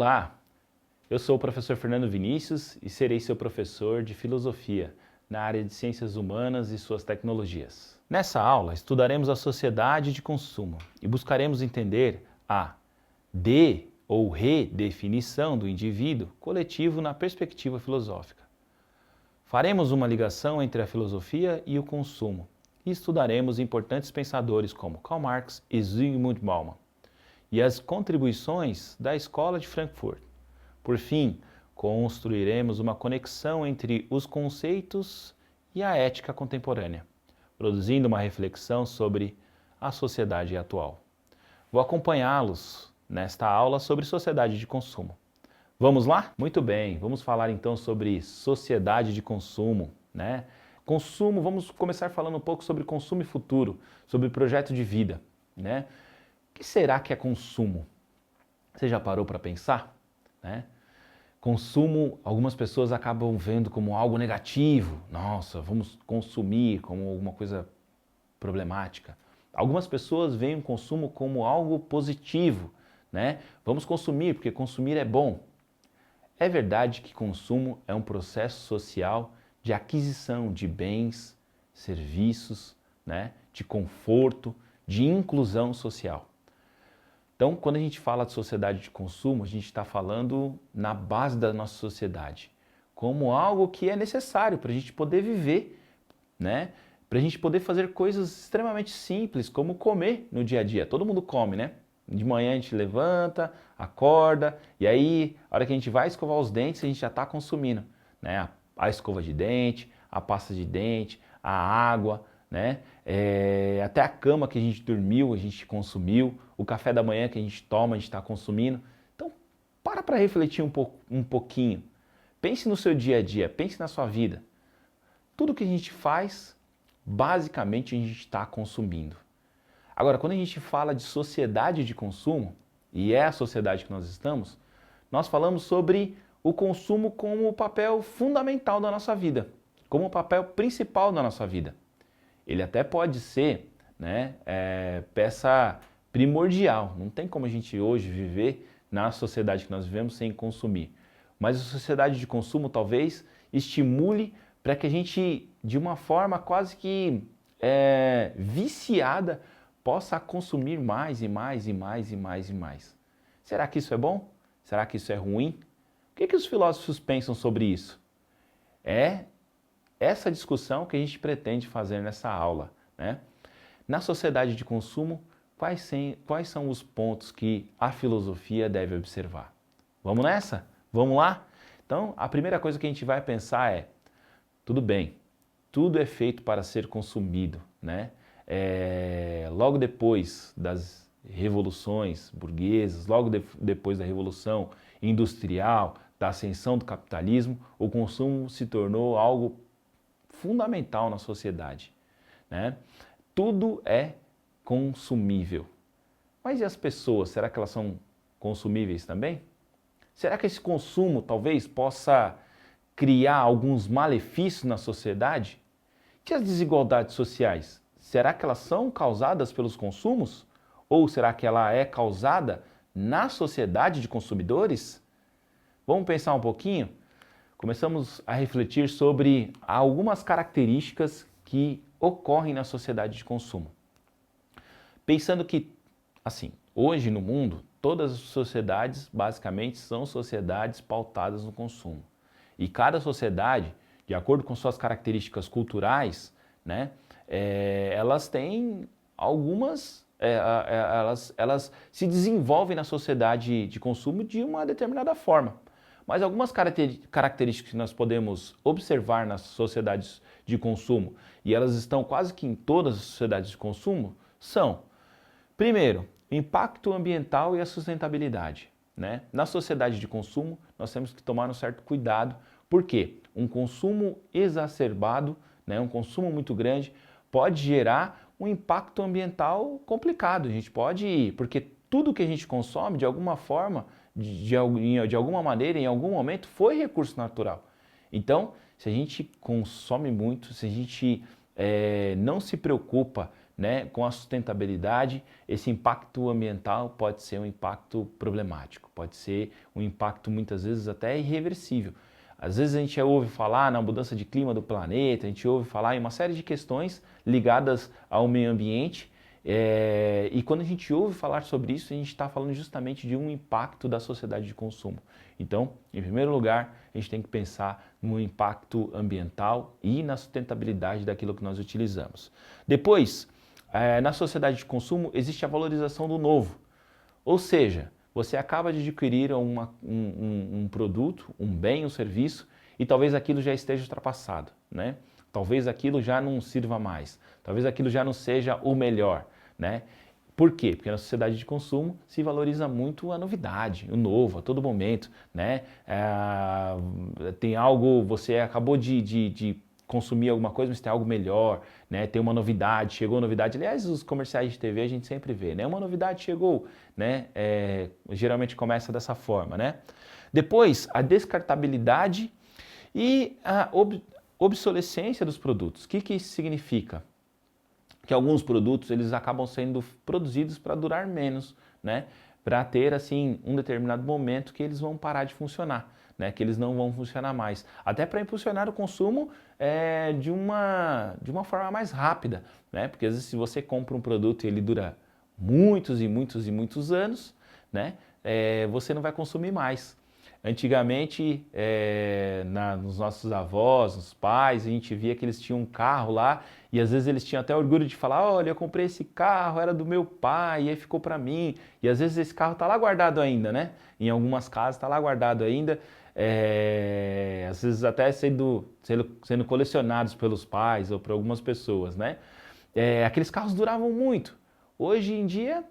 Olá, eu sou o professor Fernando Vinícius e serei seu professor de Filosofia na área de Ciências Humanas e suas tecnologias. Nessa aula, estudaremos a sociedade de consumo e buscaremos entender a ou redefinição do indivíduo coletivo na perspectiva filosófica. Faremos uma ligação entre a filosofia e o consumo e estudaremos importantes pensadores como Karl Marx e Zygmunt Bauman e as contribuições da Escola de Frankfurt. Por fim, construiremos uma conexão entre os conceitos e a ética contemporânea, produzindo uma reflexão sobre a sociedade atual. Vou acompanhá-los nesta aula sobre sociedade de consumo. Vamos lá? Muito bem, vamos falar então sobre sociedade de consumo, né? Consumo, vamos começar falando um pouco sobre consumo e futuro, sobre projeto de vida, né? O que será que é consumo? Você já parou para pensar, né? Consumo, algumas pessoas acabam vendo como algo negativo. Nossa, vamos consumir como alguma coisa problemática. Algumas pessoas veem o consumo como algo positivo, né? Vamos consumir, porque consumir é bom. É verdade que consumo é um processo social de aquisição de bens, serviços, né? De conforto, de inclusão social. Então, quando a gente fala de sociedade de consumo, a gente está falando na base da nossa sociedade, como algo que é necessário para a gente poder viver, né? Para a gente poder fazer coisas extremamente simples, como comer no dia a dia. Todo mundo come, né? De manhã a gente levanta, acorda, e aí, a hora que a gente vai escovar os dentes, a gente já está consumindo, né? A escova de dente, a pasta de dente, a água, né? Até a cama que a gente dormiu, a gente consumiu, o café da manhã que a gente toma, a gente está consumindo. Então, para refletir um pouquinho. Pense no seu dia a dia, pense na sua vida. Tudo que a gente faz, basicamente a gente está consumindo. Agora, quando a gente fala de sociedade de consumo, e é a sociedade que nós estamos, nós falamos sobre o consumo como o papel fundamental da nossa vida, como o papel principal da nossa vida. Ele até pode ser, né, peça primordial. Não tem como a gente hoje viver na sociedade que nós vivemos sem consumir. Mas a sociedade de consumo talvez estimule para que a gente, de uma forma quase que viciada, possa consumir mais e mais e mais e mais e mais. Será que isso é bom? Será que isso é ruim? O que os filósofos pensam sobre isso? É essa discussão que a gente pretende fazer nessa aula, né? Na sociedade de consumo, quais são os pontos que a filosofia deve observar? Vamos nessa? Vamos lá? Então, a primeira coisa que a gente vai pensar é, tudo bem, tudo é feito para ser consumido, né? Logo depois das revoluções burguesas, logo depois da revolução industrial, da ascensão do capitalismo, o consumo se tornou algo fundamental na sociedade, né? Tudo é consumível. Mas e as pessoas, será que elas são consumíveis também? Será que esse consumo talvez possa criar alguns malefícios na sociedade? E as desigualdades sociais? Será que elas são causadas pelos consumos? Ou será que ela é causada na sociedade de consumidores? Vamos pensar um pouquinho? Começamos a refletir sobre algumas características que ocorrem na sociedade de consumo. Pensando que, assim, hoje no mundo, todas as sociedades basicamente são sociedades pautadas no consumo. E cada sociedade, de acordo com suas características culturais, né, elas têm algumas, elas se desenvolvem na sociedade de consumo de uma determinada forma. Mas algumas características que nós podemos observar nas sociedades de consumo, e elas estão quase que em todas as sociedades de consumo, são, primeiro, o impacto ambiental e a sustentabilidade, né? Na sociedade de consumo, nós temos que tomar um certo cuidado, porque um consumo exacerbado, né, um consumo muito grande, pode gerar um impacto ambiental complicado. A gente pode, porque tudo que a gente consome, de alguma forma, de alguma maneira, em algum momento, foi recurso natural. Então, se a gente consome muito, se a gente não se preocupa né, com a sustentabilidade, esse impacto ambiental pode ser um impacto problemático, pode ser um impacto muitas vezes até irreversível. Às vezes a gente ouve falar na mudança de clima do planeta, a gente ouve falar em uma série de questões ligadas ao meio ambiente, e quando a gente ouve falar sobre isso, a gente está falando justamente de um impacto da sociedade de consumo. Então, em primeiro lugar, a gente tem que pensar no impacto ambiental e na sustentabilidade daquilo que nós utilizamos. Depois, na sociedade de consumo, existe a valorização do novo. Ou seja, você acaba de adquirir um produto, um bem, um serviço, e talvez aquilo já esteja ultrapassado, né? Talvez aquilo já não sirva mais, talvez aquilo já não seja o melhor, né? Por quê? Porque na sociedade de consumo se valoriza muito a novidade, o novo, a todo momento, né? Tem algo, você acabou de consumir alguma coisa, mas tem algo melhor, né? Tem uma novidade, chegou a novidade. Aliás, os comerciais de TV a gente sempre vê, né? Uma novidade chegou, né? Geralmente começa dessa forma, né? Depois, a descartabilidade e a obsolescência dos produtos. O que isso significa? Que alguns produtos eles acabam sendo produzidos para durar menos, né? Para ter assim um determinado momento que eles vão parar de funcionar, né? Que eles não vão funcionar mais. Até para impulsionar o consumo de uma forma mais rápida, né? Porque às vezes se você compra um produto e ele dura muitos e muitos e muitos anos, né? Você não vai consumir mais. Antigamente, nos nossos avós, nos pais, a gente via que eles tinham um carro lá e às vezes eles tinham até orgulho de falar, olha, eu comprei esse carro, era do meu pai, e aí ficou para mim. E às vezes esse carro está lá guardado ainda, né? Em algumas casas está lá guardado ainda, às vezes até sendo colecionados pelos pais ou por algumas pessoas, né? Aqueles carros duravam muito. Hoje em dia,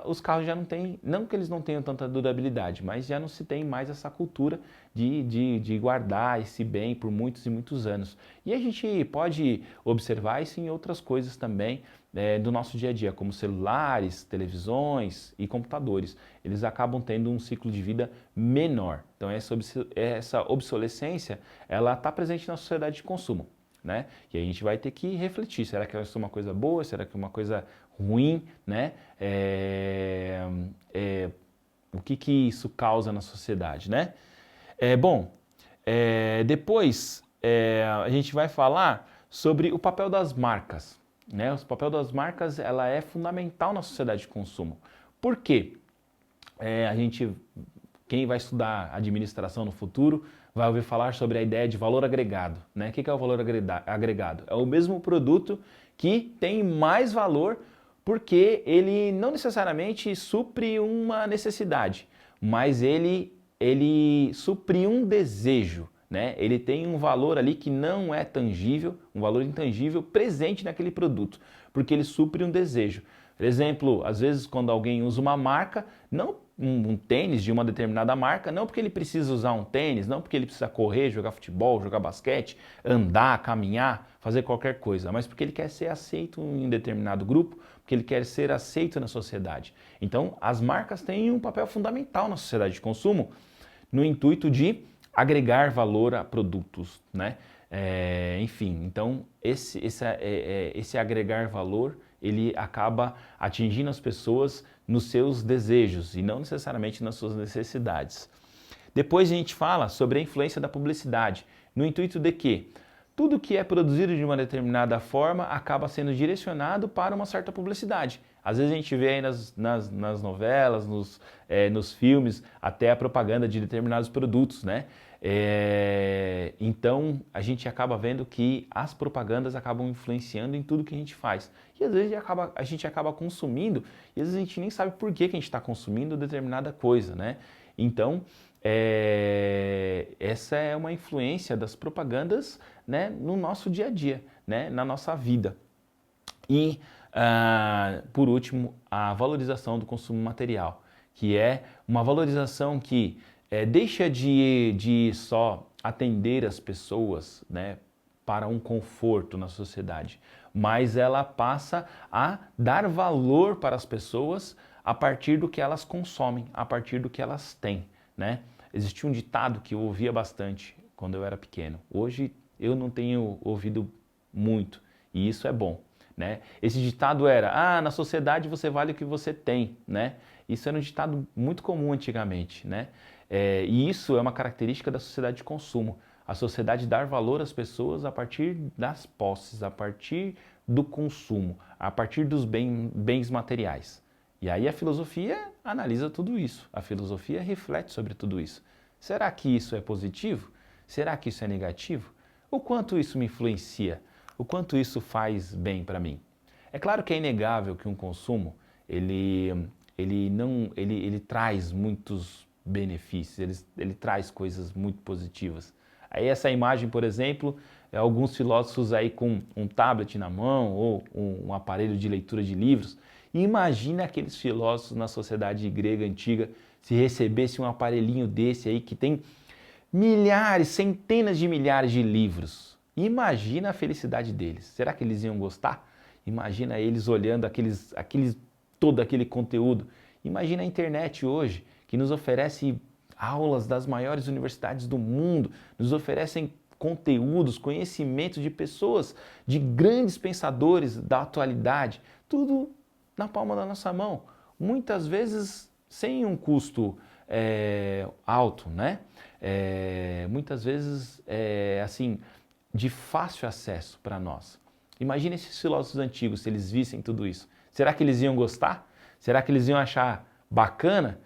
os carros já não têm, não que eles não tenham tanta durabilidade, mas já não se tem mais essa cultura de guardar esse bem por muitos e muitos anos. E a gente pode observar isso em outras coisas também do nosso dia a dia, como celulares, televisões e computadores. Eles acabam tendo um ciclo de vida menor. Então essa obsolescência, ela está presente na sociedade de consumo, né? E a gente vai ter que refletir, será que isso é uma coisa boa, será que é uma coisa ruim, né? O que isso causa na sociedade, né? Depois a gente vai falar sobre o papel das marcas, né? O papel das marcas ela é fundamental na sociedade de consumo. Por quê? Quem vai estudar administração no futuro vai ouvir falar sobre a ideia de valor agregado, né? O que é o valor agregado? É o mesmo produto que tem mais valor porque ele não necessariamente supre uma necessidade, mas ele supre um desejo, né? Ele tem um valor ali que não é tangível, um valor intangível presente naquele produto, porque ele supre um desejo. Por exemplo, às vezes quando alguém usa uma marca, não um tênis de uma determinada marca, não porque ele precisa usar um tênis, não porque ele precisa correr, jogar futebol, jogar basquete, andar, caminhar, fazer qualquer coisa, mas porque ele quer ser aceito em um determinado grupo, porque ele quer ser aceito na sociedade. Então, as marcas têm um papel fundamental na sociedade de consumo, no intuito de agregar valor a produtos, né? Enfim, então esse agregar valor ele acaba atingindo as pessoas nos seus desejos e não necessariamente nas suas necessidades. Depois a gente fala sobre a influência da publicidade, no intuito de que tudo que é produzido de uma determinada forma acaba sendo direcionado para uma certa publicidade. Às vezes a gente vê aí nas novelas, nos filmes, até a propaganda de determinados produtos, né? Então a gente acaba vendo que as propagandas acabam influenciando em tudo que a gente faz. E às vezes a gente acaba consumindo e às vezes a gente nem sabe por que a gente está consumindo determinada coisa, né? Então essa é uma influência das propagandas, né, no nosso dia a dia, né, na nossa vida. E, por último, a valorização do consumo material, que é uma valorização que deixa de só atender as pessoas, né, para um conforto na sociedade, mas ela passa a dar valor para as pessoas a partir do que elas consomem, a partir do que elas têm, né? Existia um ditado que eu ouvia bastante quando eu era pequeno. Hoje eu não tenho ouvido muito e isso é bom. né? Esse ditado era, na sociedade você vale o que você tem, né? Isso era um ditado muito comum antigamente, né? E isso é uma característica da sociedade de consumo. A sociedade dar valor às pessoas a partir das posses, a partir do consumo, a partir dos bens materiais. E aí a filosofia analisa tudo isso, a filosofia reflete sobre tudo isso. Será que isso é positivo? Será que isso é negativo? O quanto isso me influencia? O quanto isso faz bem para mim? É claro que é inegável que um consumo, ele traz muitos benefícios, ele traz coisas muito positivas. Aí essa imagem, por exemplo, alguns filósofos aí com um tablet na mão ou um aparelho de leitura de livros. E imagina aqueles filósofos na sociedade grega antiga se recebesse um aparelhinho desse aí que tem milhares, centenas de milhares de livros. Imagina a felicidade deles. Será que eles iam gostar? Imagina eles olhando todo aquele conteúdo. Imagina a internet hoje, que nos oferece aulas das maiores universidades do mundo, nos oferecem conteúdos, conhecimentos de pessoas, de grandes pensadores da atualidade, tudo na palma da nossa mão. Muitas vezes sem um custo alto, né? Muitas vezes assim, de fácil acesso para nós. Imagine esses filósofos antigos, se eles vissem tudo isso. Será que eles iam gostar? Será que eles iam achar bacana?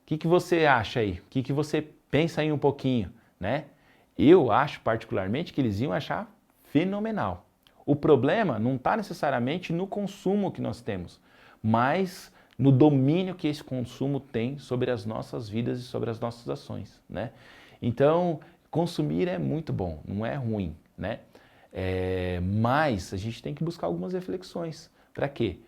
O que você acha aí? O que você pensa aí um pouquinho, né? Eu acho particularmente que eles iam achar fenomenal. O problema não está necessariamente no consumo que nós temos, mas no domínio que esse consumo tem sobre as nossas vidas e sobre as nossas ações, né? Então, consumir é muito bom, não é ruim, né? Mas a gente tem que buscar algumas reflexões. Para quê?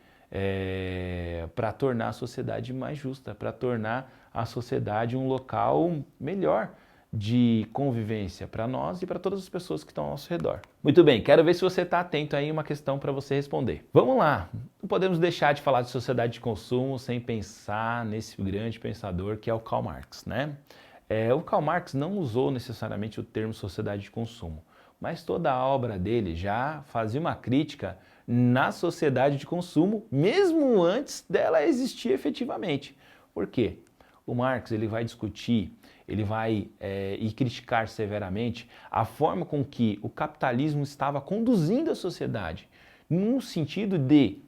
Para tornar a sociedade mais justa, para tornar a sociedade um local melhor de convivência para nós e para todas as pessoas que estão ao nosso redor. Muito bem, quero ver se você está atento aí, uma questão para você responder. Vamos lá, não podemos deixar de falar de sociedade de consumo sem pensar nesse grande pensador que é o Karl Marx, né? O Karl Marx não usou necessariamente o termo sociedade de consumo, mas toda a obra dele já fazia uma crítica na sociedade de consumo, mesmo antes dela existir efetivamente. Por quê? O Marx ele vai discutir, ele vai e criticar severamente a forma com que o capitalismo estava conduzindo a sociedade, no sentido de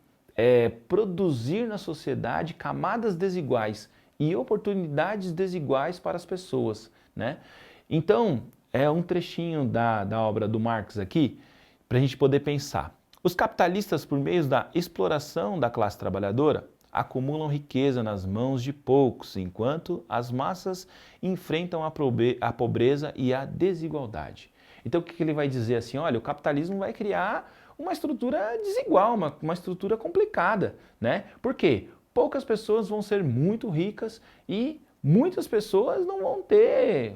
produzir na sociedade camadas desiguais e oportunidades desiguais para as pessoas, né? Então, é um trechinho da obra do Marx aqui, para a gente poder pensar. Os capitalistas, por meio da exploração da classe trabalhadora, acumulam riqueza nas mãos de poucos, enquanto as massas enfrentam a pobreza e a desigualdade. Então, o que ele vai dizer assim? Olha, o capitalismo vai criar uma estrutura desigual, uma estrutura complicada, né? Por quê? Poucas pessoas vão ser muito ricas e muitas pessoas não vão ter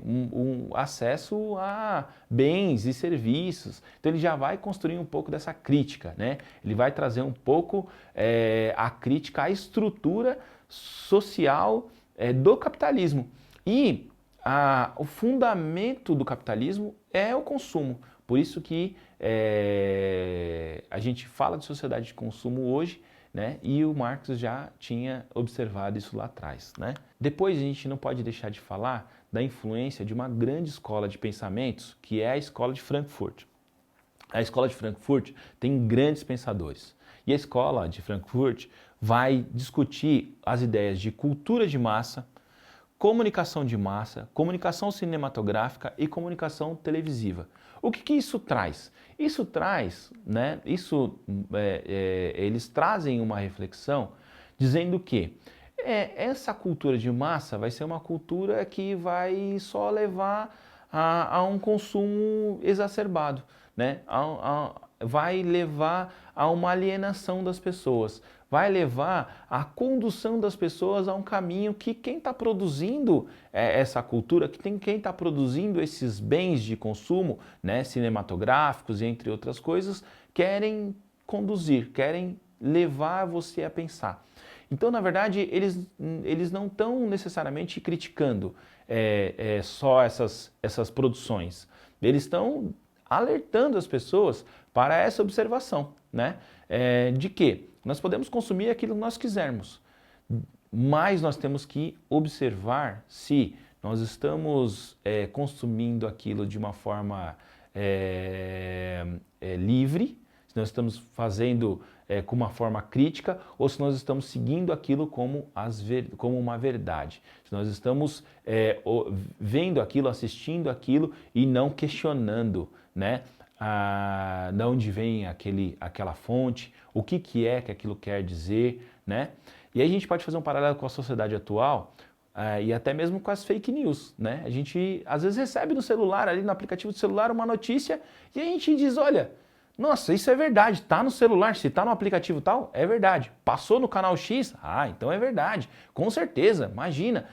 acesso a bens e serviços. Então ele já vai construir um pouco dessa crítica, né? Ele vai trazer um pouco a crítica à estrutura social do capitalismo. E o fundamento do capitalismo é o consumo. Por isso que a gente fala de sociedade de consumo hoje, né? E o Marx já tinha observado isso lá atrás, né? Depois a gente não pode deixar de falar da influência de uma grande escola de pensamentos, que é a Escola de Frankfurt. A Escola de Frankfurt tem grandes pensadores. E a Escola de Frankfurt vai discutir as ideias de cultura de massa, comunicação cinematográfica e comunicação televisiva. O que isso traz? Isso traz, né? Eles trazem uma reflexão dizendo que essa cultura de massa vai ser uma cultura que vai só levar a um consumo exacerbado, né? Vai levar a uma alienação das pessoas, vai levar a condução das pessoas a um caminho que quem está produzindo essa cultura, quem está produzindo esses bens de consumo, né, cinematográficos e entre outras coisas, querem conduzir, querem levar você a pensar. Então, na verdade, eles não estão necessariamente criticando só essas produções. Eles estão alertando as pessoas para essa observação, né? De que nós podemos consumir aquilo que nós quisermos, mas nós temos que observar se nós estamos consumindo aquilo de uma forma livre, se nós estamos fazendo com uma forma crítica ou se nós estamos seguindo aquilo como uma verdade. Se nós estamos vendo aquilo, assistindo aquilo e não questionando, né? De onde vem aquela fonte, o que é que aquilo quer dizer, né? E aí a gente pode fazer um paralelo com a sociedade atual e até mesmo com as fake news, né? A gente às vezes recebe no celular, ali no aplicativo do celular, uma notícia e a gente diz, olha, nossa, isso é verdade, tá no celular, se tá no aplicativo tal, é verdade. Passou no canal X, então é verdade, com certeza, imagina.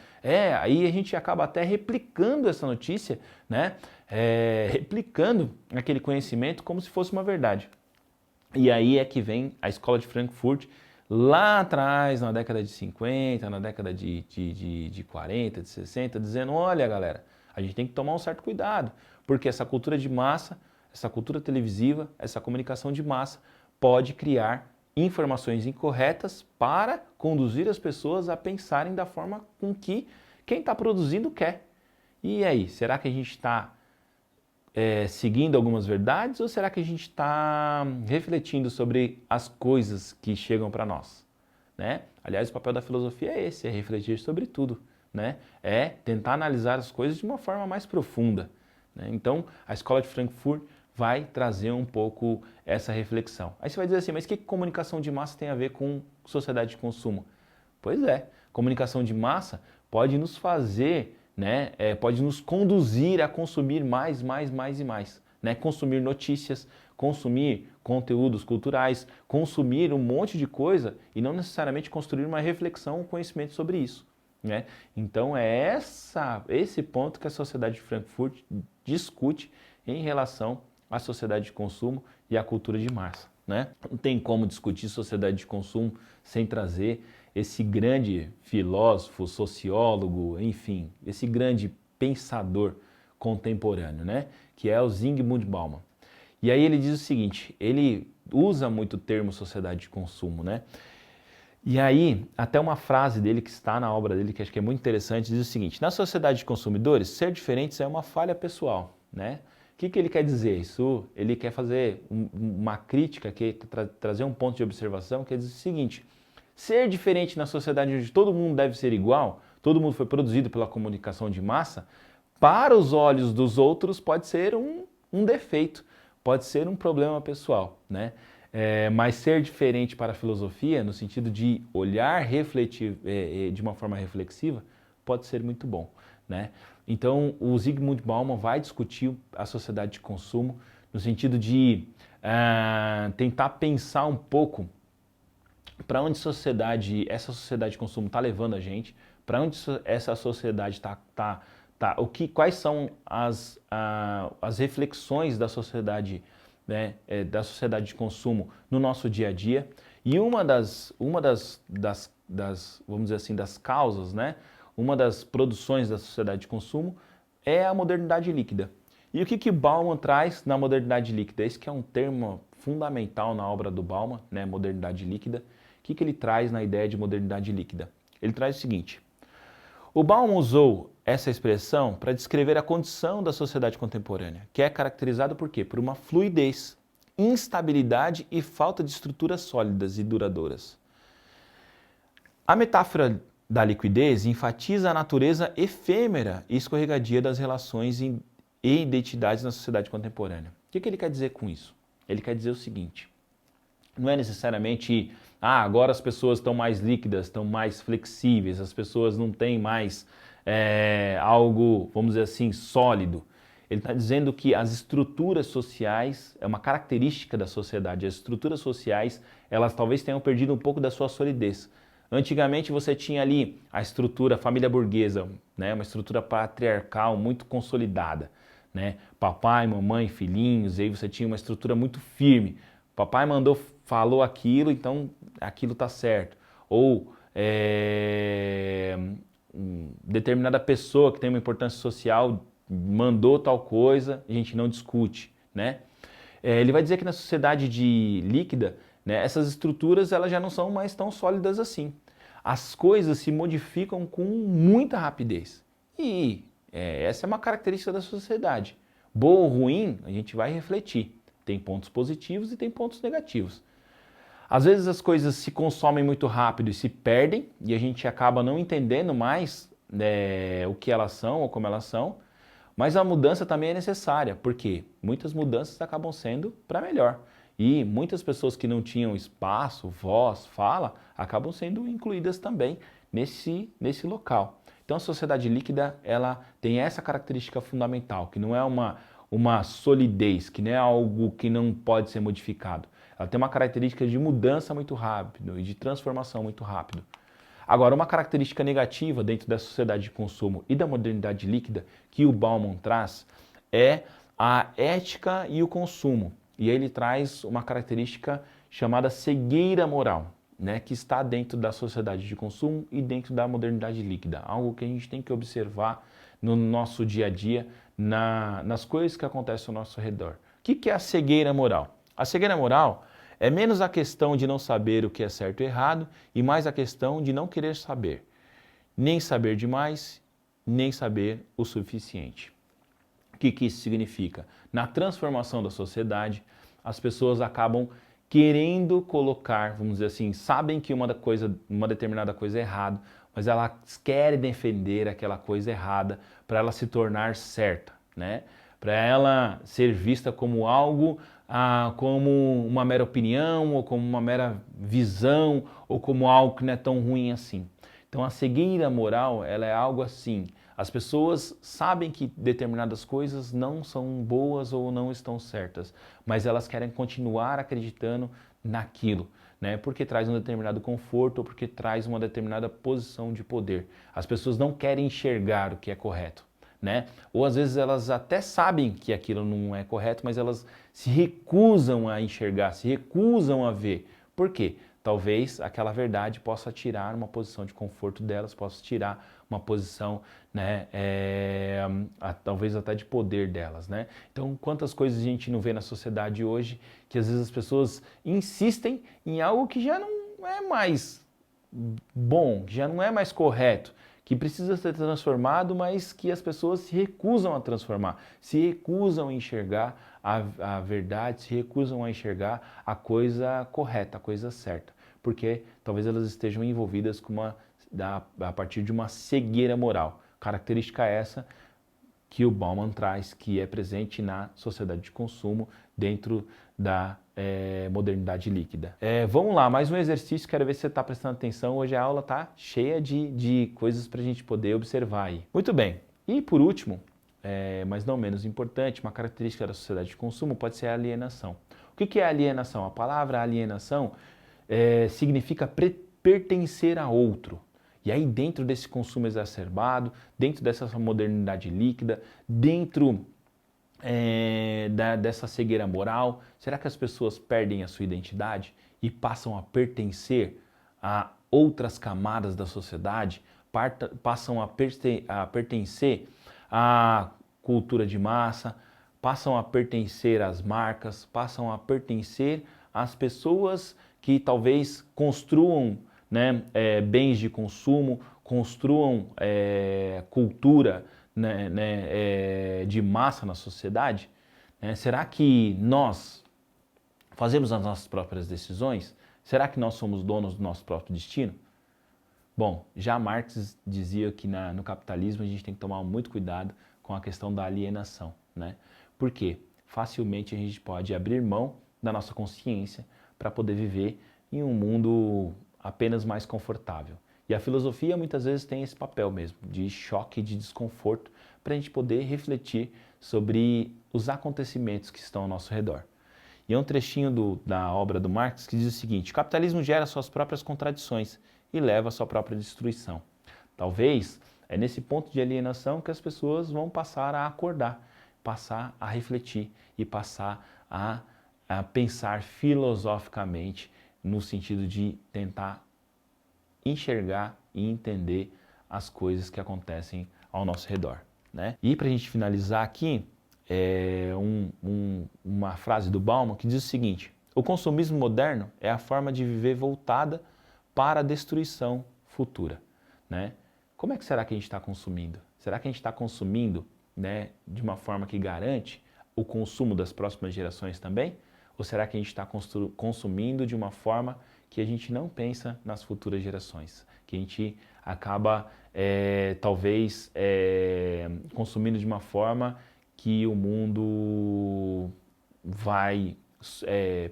Aí a gente acaba até replicando essa notícia, né? Replicando aquele conhecimento como se fosse uma verdade. E aí é que vem a escola de Frankfurt, lá atrás, na década de 50, na década de 40, de 60, dizendo, olha galera, a gente tem que tomar um certo cuidado, porque essa cultura de massa, essa cultura televisiva, essa comunicação de massa pode criar informações incorretas para conduzir as pessoas a pensarem da forma com que quem está produzindo quer. E aí, será que a gente está seguindo algumas verdades ou será que a gente está refletindo sobre as coisas que chegam para nós? Né? Aliás, o papel da filosofia é esse, é refletir sobre tudo, né? É tentar analisar as coisas de uma forma mais profunda. Né? Então, a escola de Frankfurt vai trazer um pouco essa reflexão. Aí você vai dizer assim, mas o que comunicação de massa tem a ver com sociedade de consumo? Pois é, comunicação de massa pode nos fazer, né, pode nos conduzir a consumir mais e mais. Né? Consumir notícias, consumir conteúdos culturais, consumir um monte de coisa e não necessariamente construir uma reflexão, um conhecimento sobre isso. Né? Então é esse ponto que a sociedade de Frankfurt discute em relação à sociedade de consumo e à cultura de massa. Né? Não tem como discutir sociedade de consumo sem trazer esse grande filósofo, sociólogo, enfim, esse grande pensador contemporâneo, né? Que é o Zygmunt Bauman. E aí ele diz o seguinte, ele usa muito o termo sociedade de consumo, né? E aí, até uma frase dele que está na obra dele, que acho que é muito interessante, diz o seguinte, na sociedade de consumidores, ser diferentes é uma falha pessoal, né? O que ele quer dizer? Isso, ele quer fazer uma crítica, trazer um ponto de observação, que diz o seguinte, ser diferente na sociedade onde todo mundo deve ser igual, todo mundo foi produzido pela comunicação de massa, para os olhos dos outros pode ser um defeito, pode ser um problema pessoal, né? Mas ser diferente para a filosofia, no sentido de olhar, refletir de uma forma reflexiva, pode ser muito bom, né? Então, o Zygmunt Bauman vai discutir a sociedade de consumo no sentido de tentar pensar um pouco para onde essa sociedade de consumo está levando a gente, para onde essa sociedade quais são as reflexões da sociedade, né, da sociedade de consumo no nosso dia a dia. E uma das vamos dizer assim, das causas, né, uma das produções da sociedade de consumo é a modernidade líquida. E o que Bauman traz na modernidade líquida? Esse que é um termo fundamental na obra do Bauman, né, modernidade líquida. O que ele traz na ideia de modernidade líquida? Ele traz o seguinte, o Bauman usou essa expressão para descrever a condição da sociedade contemporânea, que é caracterizada por quê? Por uma fluidez, instabilidade e falta de estruturas sólidas e duradouras. A metáfora da liquidez enfatiza a natureza efêmera e escorregadia das relações e identidades na sociedade contemporânea. O que ele quer dizer com isso? Ele quer dizer o seguinte, não é necessariamente, agora as pessoas estão mais líquidas, estão mais flexíveis, as pessoas não têm mais algo, vamos dizer assim, sólido. Ele está dizendo que as estruturas sociais, é uma característica da sociedade, as estruturas sociais, elas talvez tenham perdido um pouco da sua solidez. Antigamente você tinha ali a estrutura família burguesa, né, uma estrutura patriarcal muito consolidada, né, papai, mamãe, filhinhos, e aí você tinha uma estrutura muito firme. Papai falou aquilo, então aquilo está certo. Ou determinada pessoa que tem uma importância social mandou tal coisa, a gente não discute, né? Ele vai dizer que na sociedade líquida, né? Essas estruturas elas já não são mais tão sólidas assim. As coisas se modificam com muita rapidez. E essa é uma característica da sociedade. Boa ou ruim, a gente vai refletir. Tem pontos positivos e tem pontos negativos. Às vezes as coisas se consomem muito rápido e se perdem, e a gente acaba não entendendo mais o que elas são ou como elas são, mas a mudança também é necessária, porque muitas mudanças acabam sendo para melhor. E muitas pessoas que não tinham espaço, voz, fala, acabam sendo incluídas também nesse local. Então a sociedade líquida, ela tem essa característica fundamental, que não é uma solidez, que não é algo que não pode ser modificado. Ela tem uma característica de mudança muito rápido e de transformação muito rápido. Agora, uma característica negativa dentro da sociedade de consumo e da modernidade líquida que o Bauman traz é a ética e o consumo. E ele traz uma característica chamada cegueira moral, né, que está dentro da sociedade de consumo e dentro da modernidade líquida. Algo que a gente tem que observar no nosso dia a dia, nas coisas que acontecem ao nosso redor. O que é a cegueira moral? A cegueira moral é menos a questão de não saber o que é certo e errado e mais a questão de não querer saber. Nem saber demais, nem saber o suficiente. O que isso significa? Na transformação da sociedade, as pessoas acabam querendo colocar, vamos dizer assim, sabem que uma determinada coisa é errada, mas elas querem defender aquela coisa errada para ela se tornar certa, né? Para ela ser vista como algo, como uma mera opinião, ou como uma mera visão, ou como algo que não é tão ruim assim. Então a cegueira moral, ela é algo assim. As pessoas sabem que determinadas coisas não são boas ou não estão certas, mas elas querem continuar acreditando naquilo, né? Porque traz um determinado conforto ou porque traz uma determinada posição de poder. As pessoas não querem enxergar o que é correto, né? Ou às vezes elas até sabem que aquilo não é correto, mas elas se recusam a enxergar, se recusam a ver. Por quê? Talvez aquela verdade possa tirar uma posição de conforto delas, possa tirar uma posição, né, talvez até de poder delas, né? Então, quantas coisas a gente não vê na sociedade hoje que às vezes as pessoas insistem em algo que já não é mais bom, que já não é mais correto, que precisa ser transformado, mas que as pessoas se recusam a transformar, se recusam a enxergar a verdade, se recusam a enxergar a coisa correta, a coisa certa, porque talvez elas estejam envolvidas a partir de uma cegueira moral. Característica essa que o Bauman traz, que é presente na sociedade de consumo dentro da modernidade líquida. Vamos lá, mais um exercício, quero ver se você está prestando atenção. Hoje a aula está cheia de coisas para a gente poder observar aí. Muito bem, e por último, mas não menos importante, uma característica da sociedade de consumo pode ser a alienação. O que é alienação? A palavra alienação significa pertencer a outro. E aí dentro desse consumo exacerbado, dentro dessa modernidade líquida, dentro dessa cegueira moral, será que as pessoas perdem a sua identidade e passam a pertencer a outras camadas da sociedade, passam a pertencer à cultura de massa, passam a pertencer às marcas, passam a pertencer às pessoas que talvez construam, né, bens de consumo, construam cultura, né, de massa na sociedade? Será que nós fazemos as nossas próprias decisões? Será que nós somos donos do nosso próprio destino? Bom, já Marx dizia que no capitalismo a gente tem que tomar muito cuidado com a questão da alienação, né? Por quê? Facilmente a gente pode abrir mão da nossa consciência para poder viver em um mundo apenas mais confortável. E a filosofia muitas vezes tem esse papel mesmo, de choque, de desconforto, para a gente poder refletir sobre os acontecimentos que estão ao nosso redor. E é um trechinho da obra do Marx que diz o seguinte: o capitalismo gera suas próprias contradições e leva à sua própria destruição. Talvez é nesse ponto de alienação que as pessoas vão passar a acordar, passar a refletir e passar a pensar filosoficamente no sentido de tentar enxergar e entender as coisas que acontecem ao nosso redor, né? E para a gente finalizar aqui, uma frase do Bauman que diz o seguinte: O consumismo moderno é a forma de viver voltada para a destruição futura, né? Como é que será que a gente está consumindo? Será que a gente está consumindo, né, de uma forma que garante o consumo das próximas gerações também? Ou será que a gente está consumindo de uma forma que a gente não pensa nas futuras gerações? Que a gente acaba, talvez, consumindo de uma forma que o mundo vai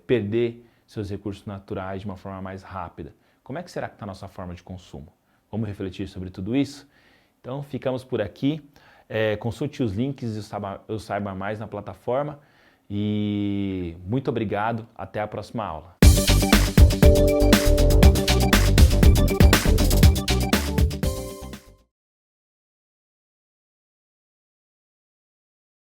perder seus recursos naturais de uma forma mais rápida. Como é que será que está a nossa forma de consumo? Vamos refletir sobre tudo isso? Então, ficamos por aqui. Consulte os links e o Saiba Mais na plataforma. E muito obrigado. Até a próxima aula.